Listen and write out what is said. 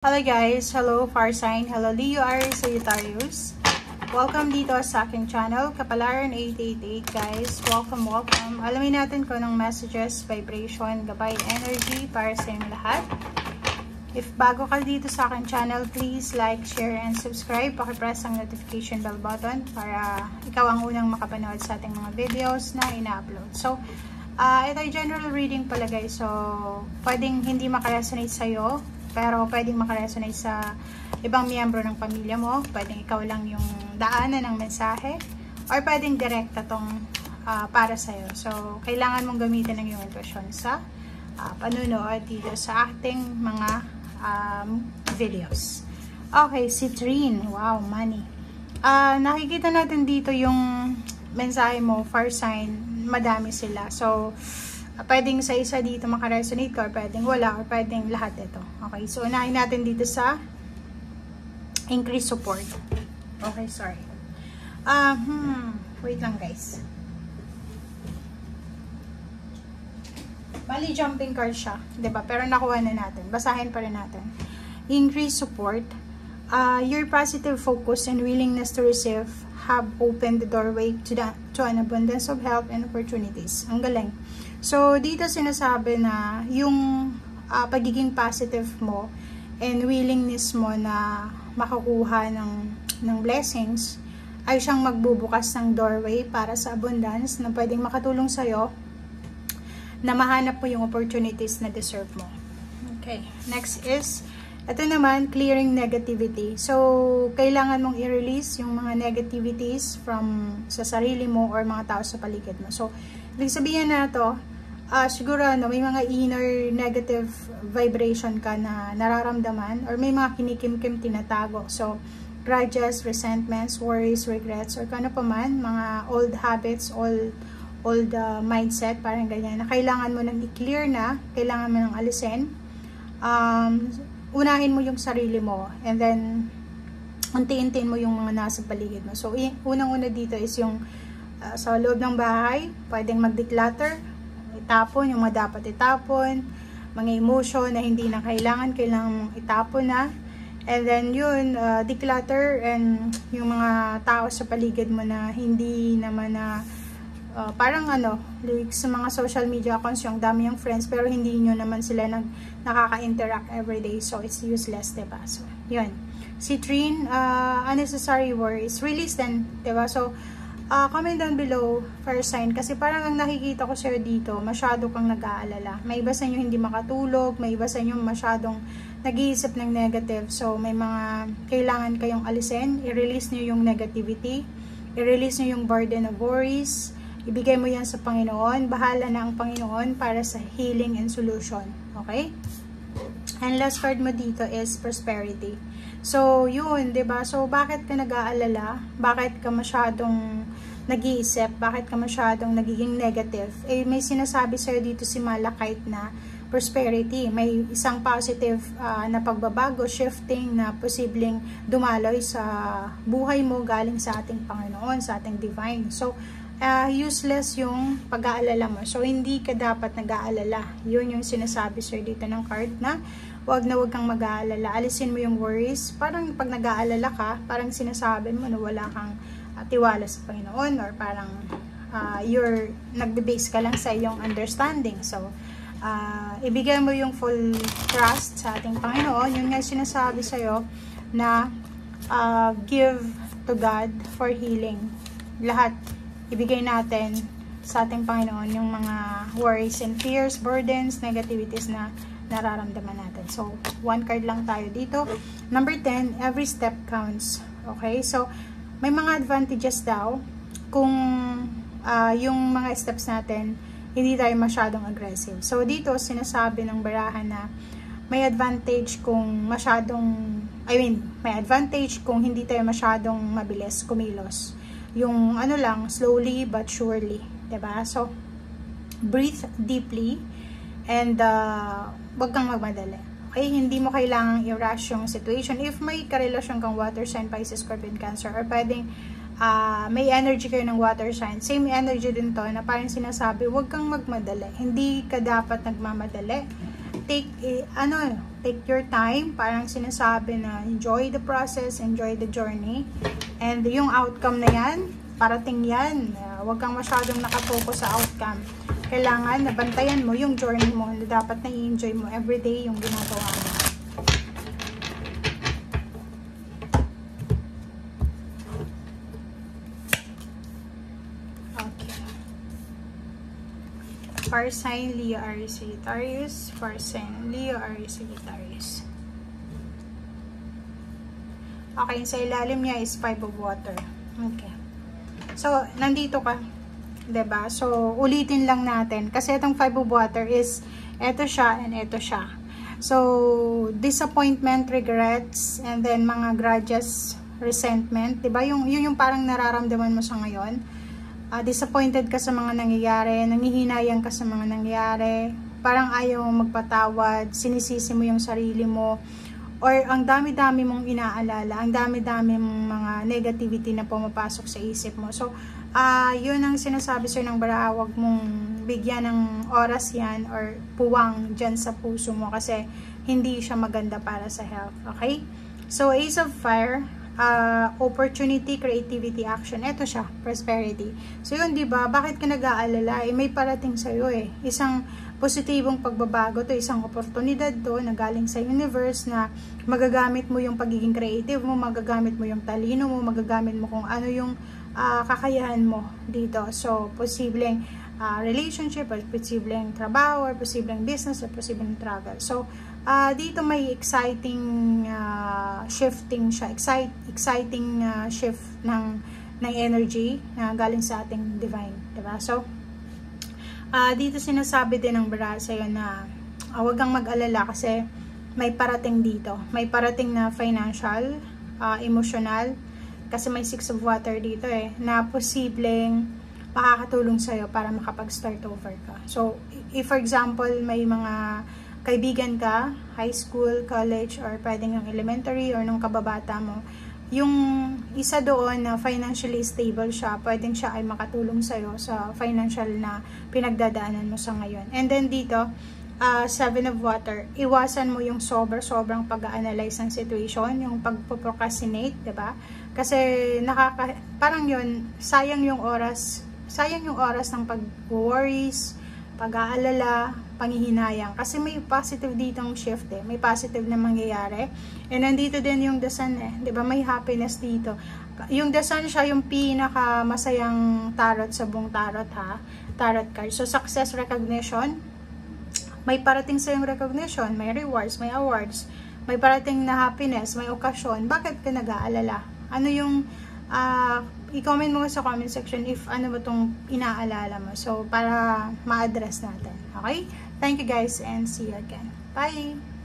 Hello guys! Hello Far Sign! Hello Leo, Aries, Sagittarius! Welcome dito sa aking channel, Kapalaran 888 guys. Welcome! Alamin natin kung anong messages, vibration, gabay, energy para sa inyo lahat. If bago ka dito sa aking channel, please like, share, and subscribe. Pakipress ang notification bell button para ikaw ang unang makapanood sa ating mga videos na ina-upload. So, ito ay general reading pala guys. So, pwedeng hindi makaresonate sa'yo, pero pwedeng makaresonate sa ibang miyembro ng pamilya mo. Pwedeng ikaw lang yung daanan ng mensahe. Or pwedeng direkta tong para sa'yo. So, kailangan mong gamitin ang iyong intuition sa panunood dito sa ating mga videos. Okay, Citrine. Wow, money. Nakikita natin dito yung mensahe mo, Far Sign. Madami sila. So, pwedeng sa isa dito makaresonate ka, or pwedeng wala, or pwedeng lahat ito. Okay, so unahin natin dito sa increase support. Okay, sorry. Wait lang guys. Bali, jumping card siya, 'di ba? Pero nakuha na natin. Basahin pa rin natin. Increase support. Your positive focus and willingness to receive have opened the doorway to an abundance of help and opportunities. Ang galing. So, dito sinasabi na yung pagiging positive mo and willingness mo na makakuha ng blessings ay siyang magbubukas ng doorway para sa abundance na pwedeng makatulong sa'yo na mahanap mo yung opportunities na deserve mo. Okay. Next is, ito naman, clearing negativity. So, kailangan mong i-release yung mga negativities sa sarili mo or mga tao sa paligid mo. So, ibig sabihin na ito, siguro may mga inner negative vibration ka na nararamdaman or may mga kinikimkim tinatago. So, grudges, resentments, worries, regrets, or kano pa man, mga old habits, old mindset, parang ganyan, na kailangan mo nang i-clear na, kailangan mo nang alisin. Unahin mo yung sarili mo, and then unti-untiin mo yung mga nasa paligid mo. So, unang-una dito is yung sa loob ng bahay, pwedeng mag-declutter, itapon yung mga dapat itapon, mga emotion na hindi na kailangan mong itapon na, and then yun, declutter, and yung mga tao sa paligid mo na hindi naman na parang like sa mga social media accounts, yung dami yung friends, pero hindi nyo naman sila nakaka-interact everyday, so it's useless, diba? So, yun. Citrine, unnecessary worries, release then, diba? So, comment down below, Fire Sign, kasi parang ang nakikita ko sa'yo dito, masyado kang nag-aalala. May iba sa inyo hindi makatulog, may iba sa inyo masyadong nag-iisip ng negative, so may mga kailangan kayong alisin, i-release nyo yung negativity, i-release nyo yung burden of worries, ibigay mo yan sa Panginoon. Bahala na ang Panginoon para sa healing and solution. Okay? And last card mo dito is prosperity. So, yun, diba? So, bakit ka nag-aalala? Bakit ka masyadong nag-iisip? Bakit ka masyadong nagiging negative? Eh, may sinasabi sa'yo dito si Malachite na prosperity. May isang positive na pagbabago, shifting na posibleng dumaloy sa buhay mo galing sa ating Panginoon, sa ating divine. So, useless yung pag-aalala mo. So, hindi ka dapat nag-aalala. Yun yung sinasabi sir dito ng card na wag kang mag-aalala. Alisin mo yung worries. Parang pag nag-aalala ka, parang sinasabi mo na wala kang tiwala sa Panginoon, or parang nagbe-base ka lang sa iyong understanding. So, ibigay mo yung full trust sa ating Panginoon. Yun nga sinasabi sa'yo na give to God for healing. Lahat ibigay natin sa ating Panginoon yung mga worries and fears, burdens, negativities na nararamdaman natin. So, one card lang tayo dito. Number 10, every step counts. Okay? So, may mga advantages daw kung yung mga steps natin hindi tayo masyadong aggressive. So, dito sinasabi ng barahan na may advantage kung may advantage kung hindi tayo masyadong mabilis kumilos. Yung lang, slowly but surely, diba? So, breathe deeply and wag kang magmadali. Okay? Hindi mo kailangang i-rush yung situation. If may karelasyon kang water sign, Pisces, Scorpion, Cancer, or pwedeng may energy kayo ng water sign, same energy din to na parang sinasabi, wag kang magmadali. Hindi ka dapat nagmamadali. take your time, parang sinasabi na enjoy the process, enjoy the journey, and yung outcome na yan, parating yan. Huwag kang masyadong nakafocus sa outcome. Kailangan nabantayan mo yung journey mo, na dapat na i-enjoy mo everyday yung ginagawa mo. Fire sign Leo, Aries, Sagittarius. Fire sign Leo, Aries, Sagittarius. Okay, sa ilalim niya is 5 of water. Okay. So, nandito ka. 'Di ba? So, ulitin lang natin. Kasi itong 5 of water is, eto siya and eto siya. So, disappointment, regrets, and then mga grudges, resentment. 'Di ba? Yun yung parang nararamdaman mo sa ngayon. Disappointed ka sa mga nangyayari, nangihinayang ka sa mga nangyayari, parang ayaw mong magpatawad, sinisisi mo yung sarili mo, or ang dami-dami mong inaalala, ang dami-dami mong mga negativity na pumapasok sa isip mo. So, yun ang sinasabi sa'yo ng baraha, huwag mong bigyan ng oras yan or puwang dyan sa puso mo kasi hindi siya maganda para sa health, okay? So, Ace of Fire, opportunity, creativity, action. Ito siya, prosperity. So yun, di ba? Bakit ka nag-aalala? May parating sa iyo Isang positibong pagbabago to, isang oportunidad to na galing sa universe na magagamit mo yung pagiging creative mo, magagamit mo yung talino mo, magagamit mo kung ano yung kakayahan mo dito. So, posibleng relationship, or posibleng trabaho, or posibleng business, or posibleng travel. So, dito may exciting shifting siya, exciting shift ng energy na galing sa ating divine, diba? So, dito sinasabi din ng baraha sa'yo na huwag kang mag-alala kasi may parating dito. May parating na financial, emotional, kasi may 6 of water dito na posibleng makakatulong sa'yo para makapag-start over ka. So, if for example, may mga kaibigan ka, high school, college, or pwedeng yung elementary or nung kababata mo, yung isa doon na financially stable siya, pwedeng siya ay makatulong sa'yo sa financial na pinagdadaanan mo sa ngayon. And then dito, 7 of water, iwasan mo yung sobrang pag-a-analyze ng situation, yung pag-procrastinate, diba? Kasi parang yun, sayang yung oras ng pag-worries, pag-aalala, panghihinayang. Kasi may positive ditong shift may positive na mangyayari. And nandito din yung the sun diba? May happiness dito. Yung the sun siya yung pinaka masayang tarot sa buong tarot tarot card. So success, recognition, may parating sa yung recognition, may rewards, may awards, may parating na happiness, may okasyon. Bakit ka nag-aalala? Ano yung i-comment mo sa comment section if ano ba itong inaalala mo. So, para ma-address natin. Okay? Thank you guys and see you again. Bye!